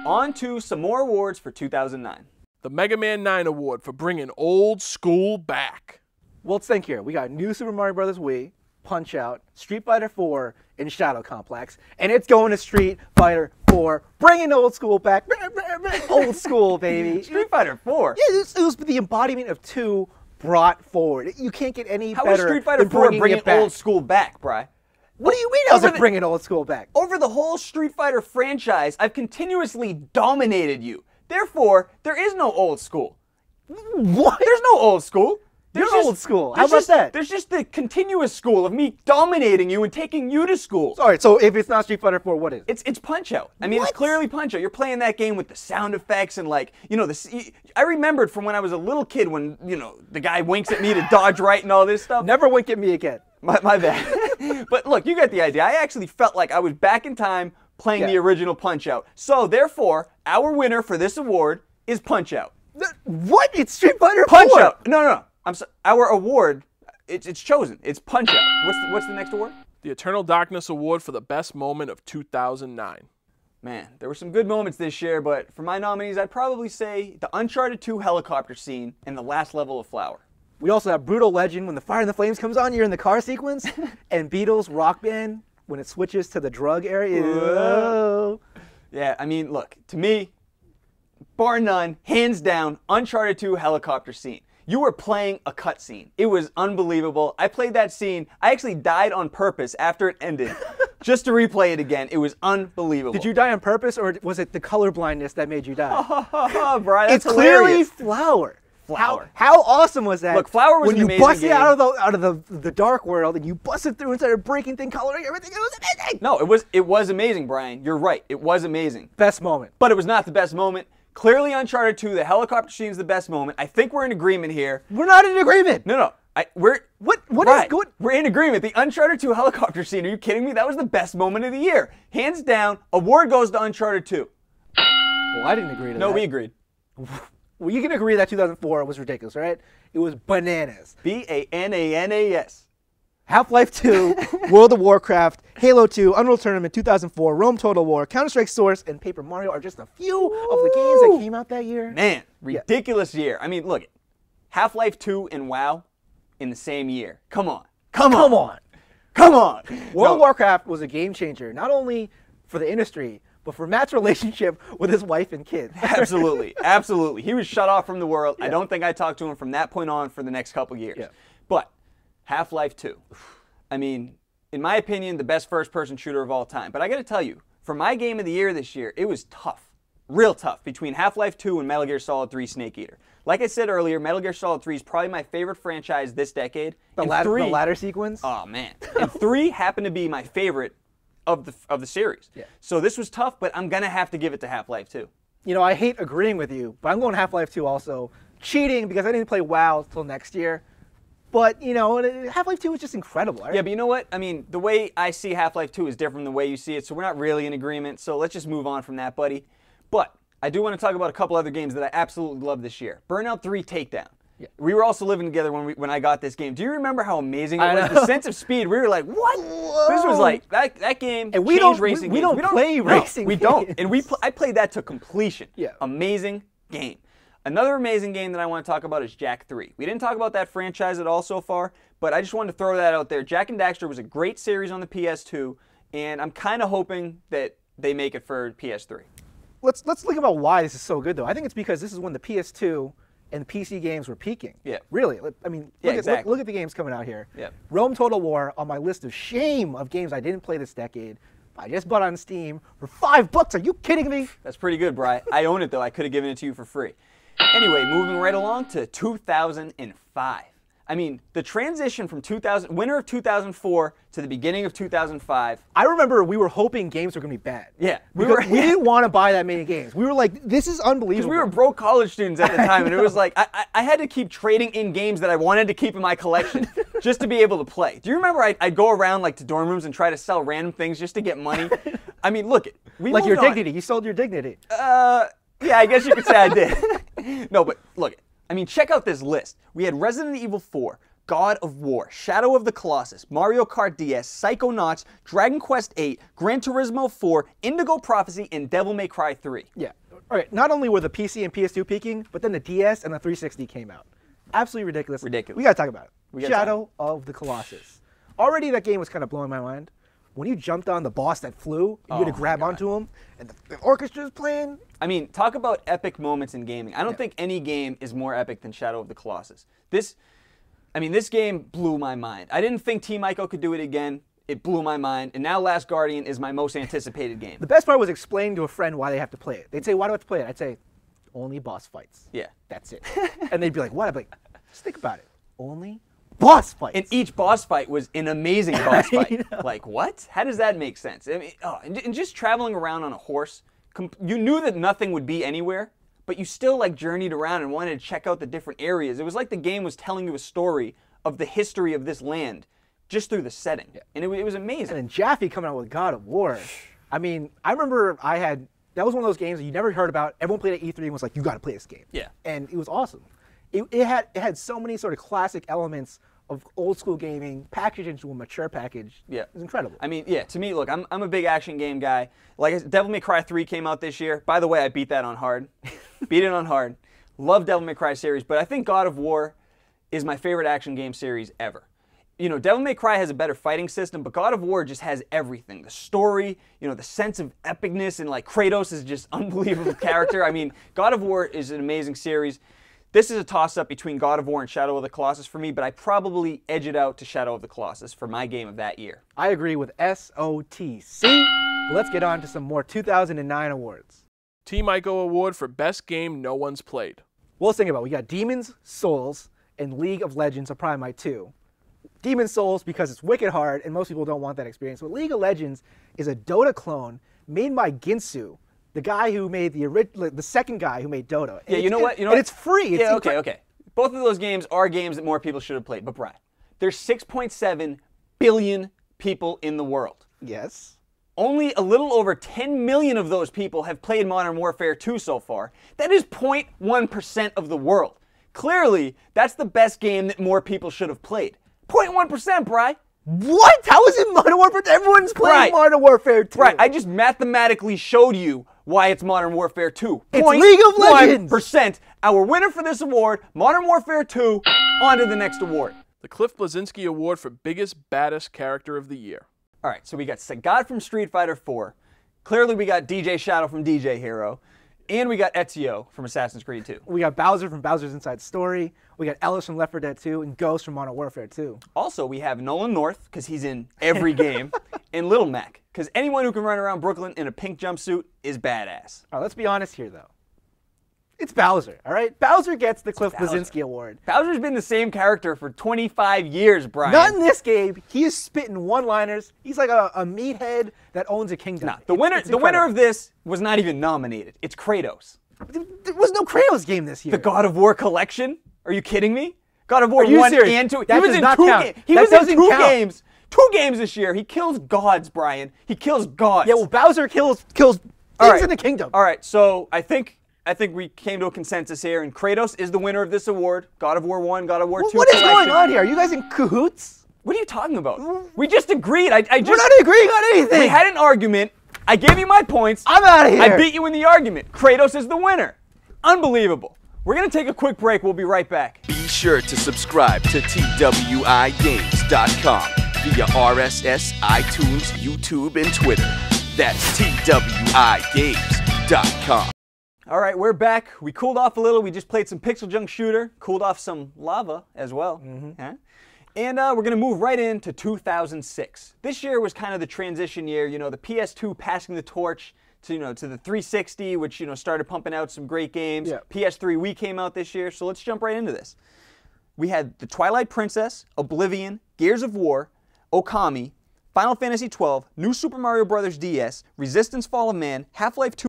On to some more awards for 2009. The Mega Man 9 Award for bringing old school back. Well, let's think here. We got New Super Mario Bros. Wii, Punch-Out, Street Fighter 4, and Shadow Complex. And it's going to Street Fighter 4, bringing old school back. Old school, baby. Street Fighter 4? Yeah, it was the embodiment of 2 brought forward. You can't get any How better is Street Fighter than 4 bringing bringing it back. old school back, Bri? What do you mean how's it bringing old school back? Over the whole Street Fighter franchise, I've continuously dominated you. Therefore, there is no old school. What? There's no old school. You're old school. How about that? There's just the continuous school of me dominating you and taking you to school. Sorry, so if it's not Street Fighter 4, what is it? It's Punch-Out. I mean, it's clearly Punch-Out. You're playing that game with the sound effects and like, you know, I remembered from when I was a little kid when, you know, the guy winks at me to dodge right and all this stuff. Never wink at me again. My bad. But look, you get the idea. I actually felt like I was back in time playing the original Punch-Out. So therefore, our winner for this award is Punch-Out. What? It's Street Fighter 4? Punch-Out. No. Our award, it's chosen. It's Punch-Out. What's the next award? The Eternal Darkness Award for the best moment of 2009. Man, there were some good moments this year, but for my nominees, I'd probably say the Uncharted 2 helicopter scene and the last level of Flower. We also have Brutal Legend when the Fire and the Flames comes on, you're in the car sequence, and Beatles Rock Band when it switches to the drug area. Whoa. Yeah, I mean, look, to me, bar none, hands down, Uncharted 2 helicopter scene. You were playing a cutscene. It was unbelievable. I played that scene. I actually died on purpose after it ended just to replay it again. It was unbelievable. Did you die on purpose, or was it the color blindness that made you die? Brian, that's it's clearly hilarious. Flower. Flower. How awesome was that? Look, Flower was when an you amazing busted game. out of the dark world and you busted through and started breaking things, coloring everything. It was amazing. No, it was amazing, Brian. You're right. It was amazing. Best moment. But it was not the best moment. Clearly, Uncharted 2, the helicopter scene is the best moment. I think we're in agreement here. We're not in agreement. No. What is good? We're in agreement. The Uncharted 2 helicopter scene. Are you kidding me? That was the best moment of the year. Hands down, award goes to Uncharted 2. Well, I didn't agree to that. No, we agreed. Well, you can agree that 2004 was ridiculous, right? It was bananas. BANANAS. Half-Life 2, World of Warcraft, Halo 2, Unreal Tournament 2004, Rome Total War, Counter-Strike Source, and Paper Mario are just a few of the games that came out that year. Man, ridiculous year. I mean, look, Half-Life 2 and WoW in the same year. Come on. Come on. World of Warcraft was a game changer, not only for the industry, but for Matt's relationship with his wife and kids. Absolutely. He was shut off from the world. I don't think I talked to him from that point on for the next couple years. Yeah. But Half-Life 2. I mean, in my opinion, the best first-person shooter of all time. But I got to tell you, for my game of the year this year, it was tough. Real tough between Half-Life 2 and Metal Gear Solid 3 Snake Eater. Like I said earlier, Metal Gear Solid 3 is probably my favorite franchise this decade. The ladder sequence? Oh, man. And 3 happened to be my favorite of the series. Yeah. So this was tough, but I'm going to have to give it to Half-Life 2. You know, I hate agreeing with you, but I'm going Half-Life 2 also. Cheating because I didn't play WoW until next year. But, you know, Half-Life 2 was just incredible. Right? Yeah, but you know what? I mean, the way I see Half-Life 2 is different than the way you see it, so we're not really in agreement. So let's just move on from that, buddy. But I do want to talk about a couple other games that I absolutely love this year. Burnout 3 Takedown. Yeah. We were also living together when I got this game. Do you remember how amazing it was? The sense of speed. We were like, what? Whoa. This was like, that game and changed racing games. We don't play racing games. We don't. And I played that to completion. Yeah. Amazing game. Another amazing game that I want to talk about is Jak 3. We didn't talk about that franchise at all so far, but I just wanted to throw that out there. Jak and Daxter was a great series on the PS2, and I'm kind of hoping that they make it for PS3. Let's think about why this is so good, though. I think it's because this is when the PS2 and the PC games were peaking. Yeah. Really. I mean, look at the games coming out here. Yeah. Rome Total War on my list of shame of games I didn't play this decade. I just bought on Steam for $5. Are you kidding me? That's pretty good, Bri. I own it, though. I could have given it to you for free. Anyway, moving right along to 2005. I mean, the transition from winter of 2004 to the beginning of 2005. I remember we were hoping games were going to be bad. Yeah. We didn't want to buy that many games. We were like, this is unbelievable. Because we were broke college students at the time, and it was like, I had to keep trading in games that I wanted to keep in my collection just to be able to play. Do you remember I'd go around like to dorm rooms and try to sell random things just to get money? I mean, look, like your dignity. You sold your dignity. Yeah, I guess you could say I did. No, but look, I mean, check out this list. We had Resident Evil 4, God of War, Shadow of the Colossus, Mario Kart DS, Psychonauts, Dragon Quest VIII, Gran Turismo 4, Indigo Prophecy, and Devil May Cry 3. Yeah. All right. Not only were the PC and PS2 peaking, but then the DS and the 360 came out. Absolutely ridiculous. Ridiculous. We gotta talk about We it. gotta Shadow of the Colossus. Already that game was kind of blowing my mind. When you jumped on the boss that flew, you had to grab onto him, and the orchestra's playing. I mean, talk about epic moments in gaming. I don't think any game is more epic than Shadow of the Colossus. This game blew my mind. I didn't think TWiGames could do it again. It blew my mind. And now Last Guardian is my most anticipated game. The best part was explaining to a friend why they have to play it. They'd say, why do I have to play it? I'd say, only boss fights. Yeah. That's it. And they'd be like, what? I'd be like, just think about it. Only boss fights. And each boss fight was an amazing boss fight. Like, what? How does that make sense? I mean, and just traveling around on a horse, you knew that nothing would be anywhere, but you still like journeyed around and wanted to check out the different areas. It was like the game was telling you a story of the history of this land just through the setting. Yeah. And it was amazing. And then Jaffe coming out with God of War. I mean, I remember that was one of those games that you never heard about. Everyone played at E3 and was like, you got to play this game. Yeah. And it was awesome. It had so many sort of classic elements of old school gaming packaged into a mature package. Yeah. It was incredible. I mean, yeah, to me, look, I'm a big action game guy. Like, Devil May Cry 3 came out this year. By the way, I beat that on hard. Beat it on hard. Love Devil May Cry series, but I think God of War is my favorite action game series ever. You know, Devil May Cry has a better fighting system, but God of War just has everything. The story, you know, the sense of epicness, and like Kratos is just unbelievable character. I mean, God of War is an amazing series. This is a toss-up between God of War and Shadow of the Colossus for me, but I probably edge it out to Shadow of the Colossus for my game of that year. I agree with SOTC. Let's get on to some more 2009 awards. TWiGames Award for Best Game No One's Played. Well, let's think about it. We got Demon's Souls and League of Legends are probably my two. Demon's Souls because it's wicked hard and most people don't want that experience. But League of Legends is a Dota clone made by Ginsu, the guy who made the second guy who made Dota. Yeah, you know what? And it's free. Yeah, okay. Both of those games are games that more people should have played. But Brian, there's 6.7 billion people in the world. Yes. Only a little over 10 million of those people have played Modern Warfare 2 so far. That is 0.1% of the world. Clearly, that's the best game that more people should have played. 0.1%, Bri. What? How is it Modern Warfare 2? Everyone's playing Modern Warfare 2. Right, I just mathematically showed you why it's Modern Warfare 2. It's League of Legends! 1%. Our winner for this award, Modern Warfare 2. On to the next award. The Cliff Bleszinski Award for Biggest, Baddest Character of the Year. All right, so we got Sagat from Street Fighter 4. Clearly, we got DJ Shadow from DJ Hero. And we got Ezio from Assassin's Creed 2. We got Bowser from Bowser's Inside Story. We got Ellis from Left 4 Dead 2 and Ghost from Modern Warfare 2. Also, we have Nolan North, because he's in every game, and Little Mac, because anyone who can run around Brooklyn in a pink jumpsuit is badass. All right, let's be honest here, though. It's Bowser, all right? Bowser gets the Cliff Bleszinski Award. Bowser's been the same character for 25 years, Brian. Not in this game. He is spitting one-liners. He's like a meathead that owns a kingdom. Nah, the winner of this was not even nominated. It's Kratos. There was no Kratos game this year. The God of War collection? Are you kidding me? God of War 1 and 2. That does not count. He was in two games. 2 games this year. He kills gods, Brian. He kills gods. Yeah, well, Bowser kills things in the kingdom. All right, so I think we came to a consensus here, and Kratos is the winner of this award. God of War 1, God of War 2 What is going on here? Are you guys in cahoots? What are you talking about? We just agreed. We're not agreeing on anything. We had an argument. I gave you my points. I'm out of here. I beat you in the argument. Kratos is the winner. Unbelievable. We're going to take a quick break. We'll be right back. Be sure to subscribe to TWiGames.com via RSS, iTunes, YouTube, and Twitter. That's TWiGames.com. All right, we're back. We cooled off a little. We just played some Pixel Junk Shooter, cooled off some lava as well. And we're going to move right into 2006. This year was kind of the transition year, you know, the PS2 passing the torch to, you know, to the 360, which, you know, started pumping out some great games. Yeah. PS3 Wii came out this year, so let's jump right into this. We had The Twilight Princess, Oblivion, Gears of War, Okami, Final Fantasy XII, New Super Mario Bros. DS, Resistance Fall of Man, Half-Life 2,